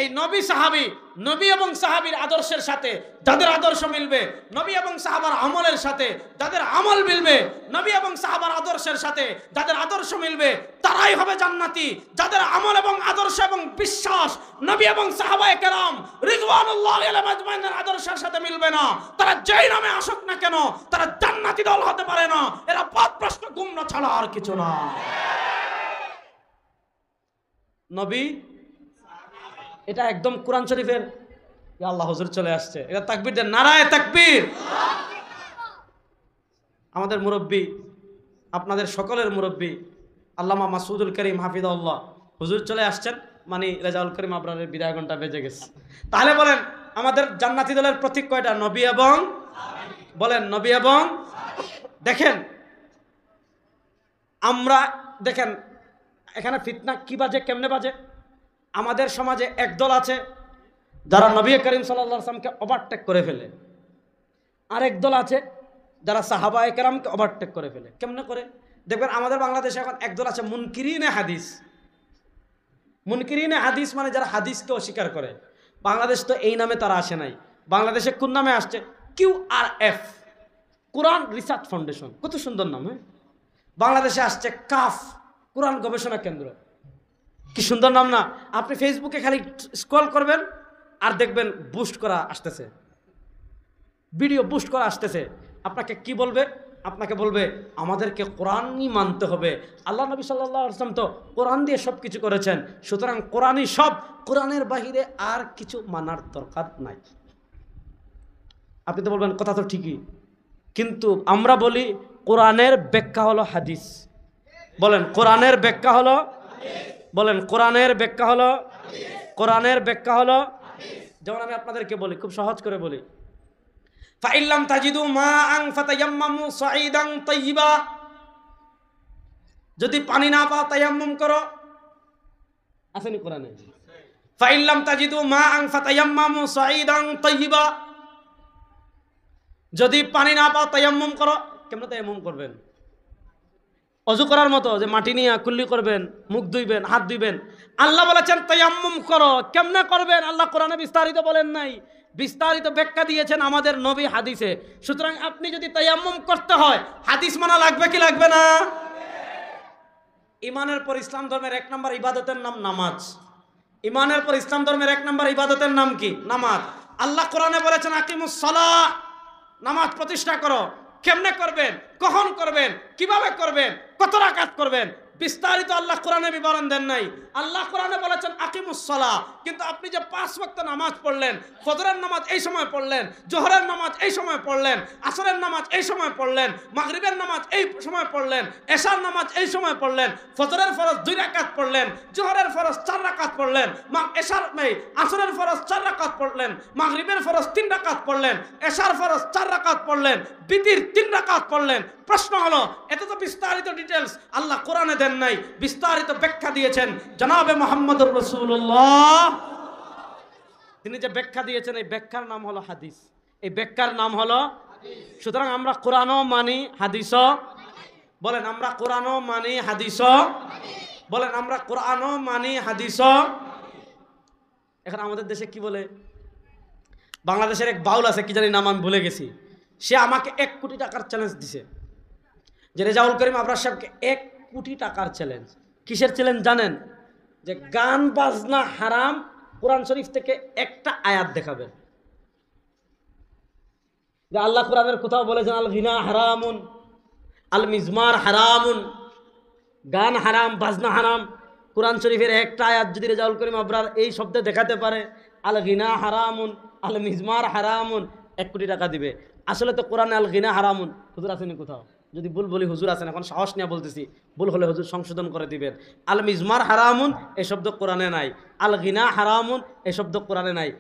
এই নবী সাহাবী, নবী এবং সাহাবীর আদর্শের সাথে যাদের আদর্শ মিলবে, নবী এবং সাহাবার আমলের সাথে যাদের আমল মিলবে, নবী এবং সাহাবার আদর্শের সাথে যাদের আদর্শ মিলবে, তারাই হবে জান্নাতি। যাদের আমল এবং আদর্শ এবং বিশ্বাস নবী এবং সাহাবায়ে কেরাম রিদওয়ানুল্লাহি আলাইহিম আজমাইনের আদর্শের সাথে মিলবে না, তারা যেই নামে আসুক না কেন তারা জান্নাতি দল হতে পারে না। এরা পথভ্রষ্ট গুমরা ছাড়া আর কিছু না। নবী, এটা একদম কোরআন শরীফের ইয়া আল্লাহ হুজুর চলে আসছে, এটা তাকবীর দেন, নারায়ে তাকবীর। আমাদের মুরব্বী, আপনাদের সকলের মুরব্বী আল্লামা মাসুদুল করিম হাফিজাহুল্লাহ হুজুর চলে আসছেন, মানে রেজাউল করিম আবরারের বিদায় ঘন্টা বেজে গেছে। তাহলে বলেন আমাদের জান্নাতি দলের প্রতীক কয়টা? নবী এবং, বলেন নবী এবং। দেখেন আমরা, দেখেন এখানে ফিতনা কি বাজে, কেমনে বাজে। আমাদের সমাজে একদল আছে যারা নবী করিম সাল্লাল্লাহু আলাইহি ওয়াসাল্লামকে ওভারটেক করে ফেলে, আরেক দল আছে যারা সাহাবায়ে কেরামকে ওভারটেক করে ফেলে। কেমনে করে? দেখবেন আমাদের বাংলাদেশে এখন একদল আছে মুনকিরিনে হাদিস। মুনকিরিনে হাদিস মানে যারা হাদিসকে অস্বীকার করে। বাংলাদেশ তো এই নামে তারা আসে নাই, বাংলাদেশে কোন নামে আসছে? QRF, কোরআন রিসার্চ ফাউন্ডেশন। কত সুন্দর নাম। হ্যাঁ, বাংলাদেশে আসছে কাফ, কোরআন গবেষণা কেন্দ্র। কি সুন্দর নাম না? আপনি ফেসবুকে খালি স্ক্রল করবেন আর দেখবেন বুস্ট করা আসতেছে, ভিডিও বুস্ট করা আসতেছে। আপনাকে কি বলবে? আপনাকে বলবে আমাদেরকে কোরআনই মানতে হবে, আল্লাহ নবী সাল্লাল্লাহু আলাইহি ওয়াসাল্লাম তো কোরআন দিয়ে সব কিছু করেছেন, সুতরাং কোরআনই সব, কোরআনের বাহিরে আর কিছু মানার দরকার নাই। আপনি তো বলবেন কথা তো ঠিকই, কিন্তু আমরা বলি কোরআনের ব্যাখ্যা হলো হাদিস। বলেন কোরআনের ব্যাখ্যা হলো, বলেন কোরআনের ব্যাখ্যা হলো, কোরআনের ব্যাখ্যা হলো। যেমন আমি আপনাদেরকে বলি, খুব সহজ করে বলি, ফাইল্লাম তাজিদু মাআন ফাতায়াম্মামু সাঈদান তাইয়্যিবা। যদি পানি না পাও তায়াম্মুম করো, আসেনি কোরআনে? ফাইল্লাম তাজিদু মাআন ফাতায়াম্মামু সাঈদান তাইয়্যিবা। যদি পানি না পাও তায়াম্মুম করো। কেমনে তায়াম্মুম করবেন? অজু করার মতো, যে মাটি নিয়ে কুল্লি করবেন, মুখ ধুইবেন, হাত ধুইবেন। আল্লাহ বলেছেন তায়াম্মুম করো। কেমনে করবেন? আল্লাহ কোরআনে বিস্তারিত বলেন নাই, বিস্তারিত ব্যাখ্যা দিয়েছেন আমাদের নবী হাদিসে। সুতরাং আপনি যদি তায়াম্মুম করতে হয়, হাদিস মানা লাগবে কি লাগবে না? ইমানের পর ইসলাম ধর্মের 1 নম্বর ইবাদতের নাম নামাজ। ইমানের পর ইসলাম ধর্মের 1 নম্বর ইবাদতের নাম কি? নামাজ। আল্লাহ কোরআনে বলেছেন আকিমুস সালাহ, নামাজ প্রতিষ্ঠা করো। কেমনে করবেন? কখন করবেন? কিভাবে করবেন? কত রাকাত করবেন? বিস্তারিত আল্লাহ কোরআনে বিবরণ দেন নাই। আল্লাহ কোরআনে বলেছেন আকিমুস সালাহ, কিন্তু আপনি যে 5 ওয়াক্ত নামাজ পড়লেন, ফজরের নামাজ এই সময় পড়লেন, জোহরের নামাজ এই সময় পড়লেন, আসরের নামাজ এই সময় পড়লেন, মাগরিবের নামাজ এই সময় পড়লেন, এশার নামাজ এই সময় পড়লেন, ফজরের ফরজ 2 রাকাত পড়লেন, জোহরের ফরজ 4 রাকাত পড়লেন, আসরের ফরজ 4 রাকাত পড়লেন, মাগরিবের ফরজ 3 রাকাত পড়লেন, এশার ফরজ 4 রাকাত পড়লেন, বিতির 3 রাকাত পড়লেন। প্রশ্ন হলো, এত তো বিস্তারিত ডিটেইলস আল্লাহ কোরআনে দেন নাই, বিস্তারিত ব্যাখ্যা দিয়েছেন জনাবে মুহাম্মদুর রাসূলুল্লাহ। তিনি যে ব্যাখ্যা দিয়েছেন, এই ব্যাখ্যার নাম হলো হাদিস, এই ব্যাখ্যার নাম হলো হাদিস। সুতরাং আমরা কোরআনও মানি, হাদিসও। বলেন আমরা কোরআনও মানি, হাদিসও। বলেন আমরা কোরআনও মানি, হাদিসও। এখন আমাদের দেশে কি বলে, বাংলাদেশের এক বাউল আছে, কি জানি নাম আমি ভুলে গেছি, সে আমাকে 1 কোটি টাকার চ্যালেঞ্জ দিছে, যে রেজাউল করিম আবরার সাহেবকে 1 কোটি টাকার চ্যালেঞ্জ। কিসের চ্যালেঞ্জ জানেন? যে গান বাজনা হারাম, কোরআন শরীফ থেকে একটা আয়াত দেখাবেন। যে আল্লাহ কোরআনের কোথাও বলেছেন আল গিনা হারামুন, আল মিজমার হারামুন, গান হারাম, বাজনা হারাম। কোরআন শরীফের একটা আয়াত যদি রেজাউল করিম আবরার এই শব্দে দেখাতে পারে, আল গিনা হারামুন, আল মিজমার হারামুন, 1 কোটি টাকা দিবে। আসলে তো কোরআনে আল গিনা হারামুন হুজুর আসেনি কোথাও। যদি ভুল বলি হুজুর আছেন, এখন সাহস নিয়ে বলতেছি, ভুল হলে হুজুর সংশোধন করে দিবেন। আল মিজমার হারামুন এই শব্দ কোরআনে নাই, আল গিনা হারামুন এই শব্দ কোরআনে নাই।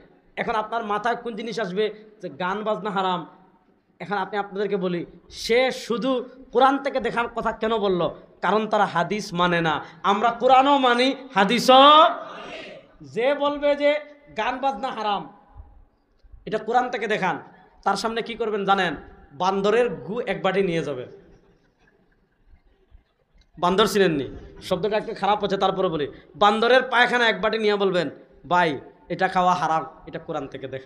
এখন আপনার মাথায় কোন জিনিস আসবে যে গান বাজনা হারাম? এখন আপনাদেরকে বলি, সে শুধু কোরআন থেকে দেখার কথা কেন বলল? কারণ তারা হাদিস মানে না। আমরা কোরআনও মানি, হাদিসও। যে বলবে যে গান বাজনা হারাম, এটা কোরআন থেকে দেখান, তার সামনে কি করবেন জানেন? বান্দরের গু 1 বাটি নিয়ে যাবে। বান্দর চিনেননি? শব্দটা একটু খারাপ হচ্ছে, তারপরে বলি, বান্দরের পায়খানা 1 বাটি নিয়ে বলবেন ভাই এটা খাওয়া হারাম, এটা কোরআন থেকে দেখ।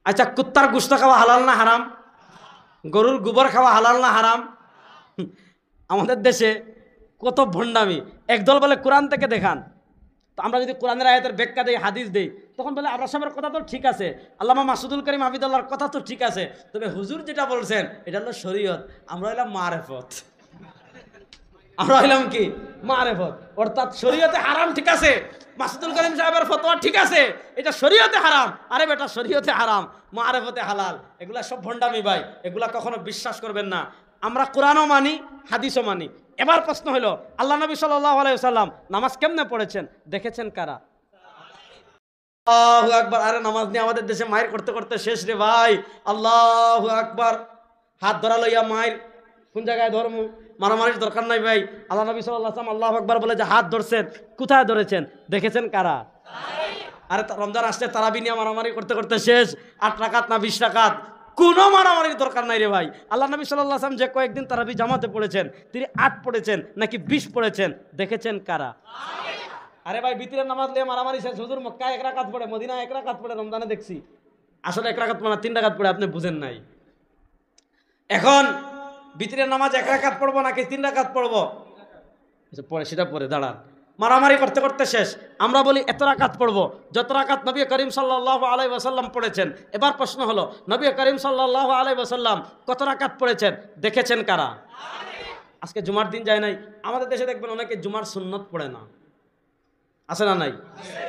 আচ্ছা, কুত্তার গোশত খাওয়া হালাল না হারাম? গরুর গোবর খাওয়া হালাল না হারাম? আমাদের দেশে কত ভণ্ডামি। একদল বলে কোরআন থেকে দেখান, তো আমরা যদি কোরআনের আয়াতের ব্যাখ্যা দেই, হাদিস দেই, তখন বলে আবরার সাহেবের কথা তো ঠিক আছে, আল্লামা মাসুদুল করিম হাফিজাহুল্লাহর কথা তো ঠিক আছে, তবে হুজুর যেটা বলছেন এটা হলো শরীয়ত, আমরা হইলাম মারেফত। আমরা হইলাম কি? মারেফত, অর্থাৎ শরীয়তে হারাম ঠিক আছে, মাসুদুল করিম সাহেবের ফতোয়া ঠিক আছে, এটা শরীয়তে হারাম, আরে বেটা শরীয়তে হারাম, মারেফতে হালাল, এগুলা সব ভণ্ডামি ভাই, এগুলা কখনো বিশ্বাস করবেন না। আমরা কোরআনও মানি, হাদিসও মানি। এবার প্রশ্ন হলো, আল্লাহ নবী সাল্লাল্লাহু আলাইহি ওয়াসাল্লাম নামাজ কেমনে পড়েছেন দেখেছেন কারা? আল্লাহু আকবার। আরে নামাজ নিয়ে আমাদের দেশে মায়ের করতে করতে শেষ রে ভাই। আল্লাহু আকবার। হাত ধরা লইয়া মায়ের কোন জায়গায় ধর্ম, মারামারির দরকার নাই ভাই। আল্লাহ নবী সাল্লাল্লাহু আলাইহি ওয়াসাল্লাম আল্লাহু আকবার বলে যে হাত ধরছেন, কোথায় ধরেছেন দেখেছেন কারা? আরে রমজান আসছে, তারাবি নিয়ে মারামারি করতে করতে শেষ। 8 রাকাত না 20 রাকাত, কোনো মারামারির দরকার নাই রে ভাই। আল্লাহ নবী সাল্লাল্লাহু আলাইহি ওয়াসাল্লাম যে কয়েকদিন তারাবি জামাতে পড়েছেন, তিনি 8 পড়েছেন নাকি 20 পড়েছেন দেখেছেন কারা? আরে ভাই বিতিরের নামাজ নিয়ে মারামারি শেষ। হুজুর মক্কায় 1 রাকাত পড়ে, মদিনায় 1 রাকাত পড়ে, রমজানে দেখছি। আসলে 1 রাকাত মানে 3 রাকাত পড়ে, আপনি বুঝেন নাই। এখন বিতিরের নামাজ 1 রাকাত পড়বো নাকি 3 রাকাত পড়বো? পরে সেটা পরে দাঁড়ান। মারামারি করতে করতে শেষ। আমরা বলি এত রাকাত পড়বো যত রাকাত নবী করিম সাল্লাল্লাহু আলাইহি ওয়াসাল্লাম পড়েছেন। এবার প্রশ্ন হলো, নবী করিম সাল্লাল্লাহু আলাইহি ওয়াসাল্লাম কত রাকাত পড়েছেন দেখেছেন কারা? আজকে জুমার দিন যায় নাই, আমাদের দেশে দেখবেন অনেকে জুমার সুন্নত পড়ে না, আছে না নাই?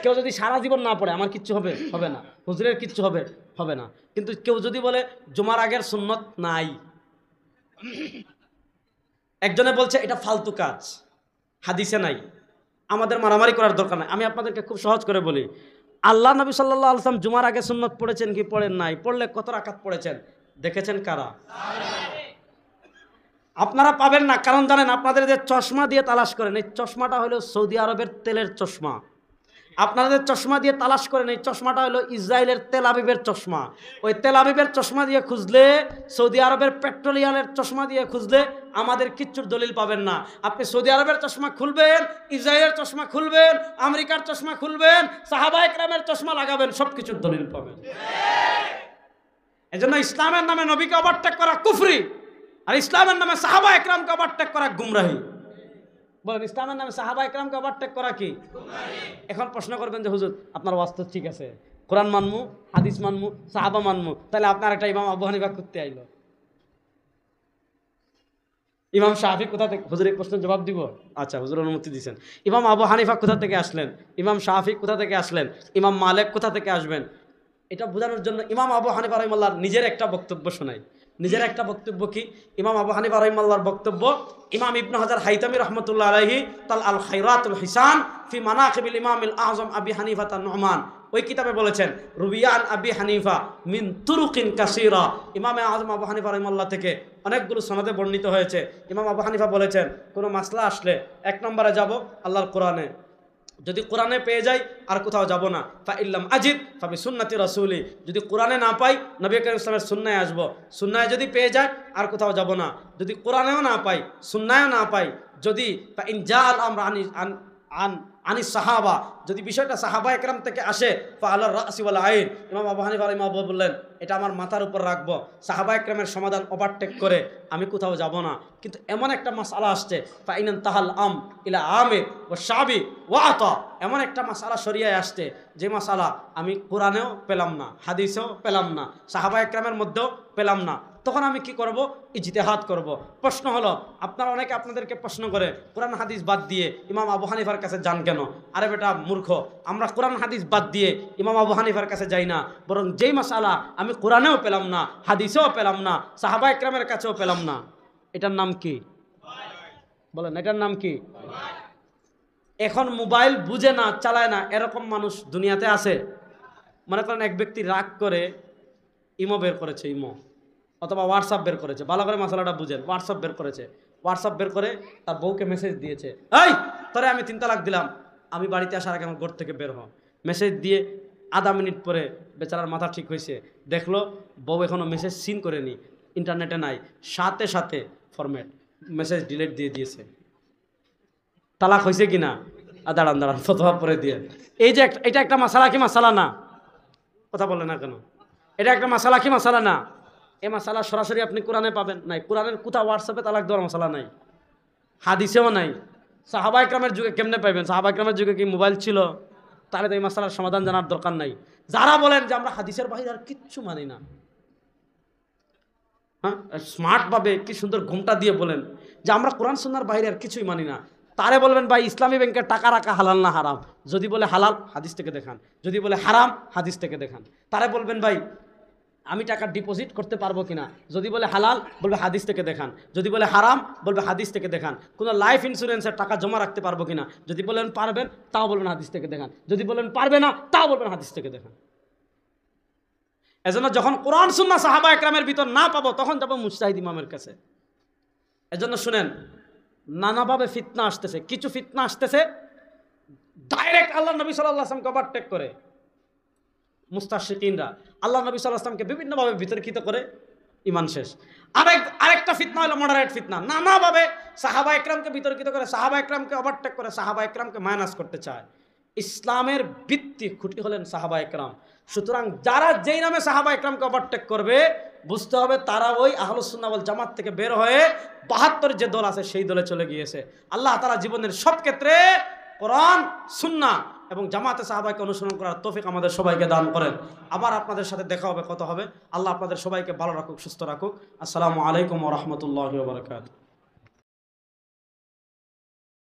কেউ যদি সারা জীবন না পড়ে আমার কিচ্ছু হবে হবে না, হুজুরের কিচ্ছু হবে হবে না, কিন্তু কেউ যদি বলে জুমার আগের সুন্নত নাই, একজনে বলছে এটা ফালতু কাজ, হাদিসে নাই, আমাদের মারামারি করার দরকার নাই। আমি আপনাদেরকে খুব সহজ করে বলি, আল্লাহ নবী সাল্লাল্লাহু আলাইহি ওয়াসাল্লাম জুমার আগে সুন্নত পড়েছেন কি পড়েন নাই? পড়লে কত রাকাত পড়েছেন দেখেছেন কারা? আপনারা পাবেন না, কারণ জানেন আপনাদের যে চশমা দিয়ে তালাশ করেন, এই চশমাটা হলো সৌদি আরবের তেলের চশমা। আপনাদের চশমা দিয়ে তালাশ করেন, এই চশমাটা হলো ইসরায়েলের তেল আবিবের চশমা। ওই তেল আবিবের চশমা দিয়ে খুঁজলে, সৌদি আরবের পেট্রোলিয়ামের চশমা দিয়ে খুঁজলে আমাদের কিচ্ছুর দলিল পাবেন না। আপনি সৌদি আরবের চশমা খুলবেন, ইসরায়েলের চশমা খুলবেন, আমেরিকার চশমা খুলবেন, সাহাবায়ে কেরামের চশমা লাগাবেন, সব কিছুর দলিল পাবেন। এজন্য ইসলামের নামে নবীকে ওভারটেক করা কুফরি, আর ইসলামের নামে সাহাবায়ে কেরামকে ওভারটেক করা গুমরাহি। বলেন, ইসলামের নামে সাহাবায়ে কেরামকে ওভারটেক করা কি? এখন প্রশ্ন করবেন যে হুজুর আপনার ওয়াজ তো ঠিক আছে, কোরআন মানমু, হাদিস মানমু, সাহাবা মানমু, তাহলে আপনার একটা ইমাম আবু হানিফা করতে আইলো, ইমাম শাফি কোথা থেকে? হুজুর এই প্রশ্নের জবাব দিব? আচ্ছা, হুজুর অনুমতি দিয়েছেন। ইমাম আবু হানিফা কোথা থেকে আসলেন? ইমাম শাফি কোথা থেকে আসলেন? ইমাম মালিক কোথা থেকে আসবেন? এটা বোঝানোর জন্য ইমাম আবু হানিফা রাহিমাহুল্লাহর নিজের একটা বক্তব্য শোনাই। নিজের একটা বক্তব্য কি? ইমাম আবু হানিফা রাহিমাহুল্লাহর বক্তব্য, ইমাম ইবনে হাজার হাইতামি রাহমাতুল্লাহ আলাইহি তাল আল খায়রাতুল হিসান ফি মানাকিবিল ইমামিল আযম আবি হানিফা তান নুমান, ওই কিতাবে বলেছেন রুবিয়ান আবি হানিফা মিন তুরুকিন কাসীরা, ইমামে আযম আবু হানিফা রাহিমাহুল্লাহ থেকে অনেকগুলো সনদে বর্ণিত হয়েছে। ইমাম আবু হানিফা বলেছেন, কোনো মাসলা আসলে 1 নম্বরে যাব আল্লাহর কোরআনে, যদি কোরআনে পেয়ে যাই আর কোথাও যাব না। ফা ইল্লাম আজিদ ফাবি সুন্নতি রাসূলি, যদি কোরআনে না পাই নবী করিম ইসলামের সুন্নায় আসবো, সুন্নায় যদি পেয়ে যায় আর কোথাও যাব না। যদি কোরআনেও না পাই, সুন্নায়ও না পাই, যদি ফা ইন জাআল আমরা আনি সাহাবা, যদি বিষয়টা সাহাবায়ে কেরাম থেকে আসে, ফা আলার রাসি ওয়াল আইন, ইমাম আবু হানিফা রাহিমাহুল্লাহ বললেন এটা আমার মাথার উপর রাখবো, সাহাবায়ে কেরামের সমাধান ওভারটেক করে আমি কোথাও যাব না। কিন্তু এমন একটা মাসআলা আসছে, ফা ইনান তাহাল আম ইলা আমির ও শাবি ওয়া আতা, এমন একটা মাসআলা শরিয়ায় আসছে যে মাসআলা আমি কোরআনেও পেলাম না, হাদিসেও পেলাম না, সাহাবায়ে কেরামের মধ্যেও পেলাম না, তখন আমি কি করব? ইজতিহাদ করব। প্রশ্ন হলো, আপনারা অনেকে আপনাদেরকে প্রশ্ন করে কোরআন হাদিস বাদ দিয়ে ইমাম আবু হানিফার কাছে যান কেন? আরে বেটা মূর্খ, আমরা কোরআন হাদিস বাদ দিয়ে ইমাম আবু হানিফার কাছে যাই না, বরং যেই মাসআলা আমি কোরআনেও পেলাম না, হাদিসেও পেলাম না, সাহাবায়ে কেরামের কাছেও পেলাম না, এটার নাম কি? বলেন, এটার নাম কি? এখন মোবাইল বুঝে না, চালায় না, এরকম মানুষ দুনিয়াতে আছে। মনে করেন এক ব্যক্তি রাগ করে ইমো বের করেছে, ইমো অথবা হোয়াটসঅ্যাপ বের করেছে, ভালো করে মশলাটা বুঝেন, হোয়াটসঅ্যাপ বের করেছে, হোয়াটসঅ্যাপ বের করে তার বউকে মেসেজ দিয়েছে, এই তোরে আমি 3 তালাক দিলাম, আমি বাড়িতে আসার আগে আমার ঘর থেকে বের হ। মেসেজ দিয়ে আধা মিনিট পরে বেচারার মাথা ঠিক হয়েছে, দেখলো বউ এখনও মেসেজ সিন করেনি, ইন্টারনেটে নাই, সাথে সাথে ফরম্যাট মেসেজ ডিলিট দিয়ে দিয়েছে। তালাক হয়েছে কিনা? দাঁড়ান দাঁড়ান, ফতোয়া পরে দিয়ে, এই যে এটা একটা মাসালা কি মাসালা না? কথা বলে না কেন? এটা একটা মাসালা কি মাসালা না? এই মাসালা সরাসরি আপনি কোরআনে পাবেন নাই, কোরআনের কোথাও হোয়াটসঅ্যাপে তালাক দেওয়ার মাসালা নাই, হাদিসেও নাই। সাহাবায়ে কেরামের যুগে কেমনে পাইবেন? সাহাবায়ে কেরামের যুগে কি মোবাইল ছিল? তাহলে তো এই মাসালার সমাধান জানার দরকার নাই। যারা বলেন যে আমরা হাদিসের বাহিরে আর কিচ্ছু মানি না, হ্যাঁ স্মার্টভাবে কি সুন্দর ঘুমটা দিয়ে বলেন যে আমরা কোরআন সুন্নাহর বাইরে আর কিছুই মানি না, তারে বলবেন ভাই ইসলামী ব্যাংকের টাকা রাখা হালাল না হারাম? যদি বলে হালাল, হাদিস থেকে দেখান। যদি বলে হারাম, হাদিস থেকে দেখান। তারে বলবেন ভাই আমি টাকা ডিপোজিট করতে পারবো কিনা? যদি বলে হালাল, বলবে হাদিস থেকে দেখান। যদি বলে হারাম, বলবে হাদিস থেকে দেখান। কোনো লাইফ ইন্স্যুরেন্সের টাকা জমা রাখতে পারবো কিনা? যদি বলেন পারবেন, তাও বলবেন হাদিস থেকে দেখান। যদি বলেন পারবে না, তাও বলবেন হাদিস থেকে দেখান। এজন্য যখন কোরআন সুন্নাহ সাহাবা একরামের ভিতর না পাবো, তখন যাবো মুজতাহিদ ইমামের কাছে। এজন্য শুনেন, নানাভাবে ফিতনা আসতেছে। কিছু ফিতনা আসতেছে ডাইরেক্ট আল্লাহ নবী সাল্লাল্লাহু আলাইহি ওয়াসাল্লামকে ওভারটেক করে। মুস্তাশরিকিনরা আল্লাহ নবী সাল্লাল্লাহু আলাইহি ওয়াসাল্লামকে বিভিন্নভাবে বিতর্কিত করে ঈমান শেষ। আরেকটা ফিতনা হলো মডারেট ফিতনা। নানাভাবে সাহাবা একরামকে বিতর্কিত করে, সাহাবা একরামকে ওভারটেক করে, সাহাবা একরামকে মাইনাস করতে চায়। ইসলামের ভিত্তি খুঁটি হলেন সাহাবা একরাম। সুতরাং যারা যেই নামে সাহাবা একরামকে ওভারটেক করবে, বুঝতে হবে তারা ওই আহলুস সুন্নাহ ওয়াল জামাত থেকে বের হয়ে ৭২ যে দল আছে সেই দলে চলে গিয়েছে। আল্লাহ তাআলা জীবনের সব ক্ষেত্রে কোরআন, সুন্নাহ এবং জামাতে সাহাবাকে অনুসরণ করার তৌফিক আমাদের সবাইকে দান করেন। আবার আপনাদের সাথে দেখা হবে, কথা হবে। আল্লাহ আপনাদের সবাইকে ভালো রাখুক, সুস্থ রাখুক। আসসালামু আলাইকুম ওয়া রাহমাতুল্লাহি ওয়া বারাকাতুহু।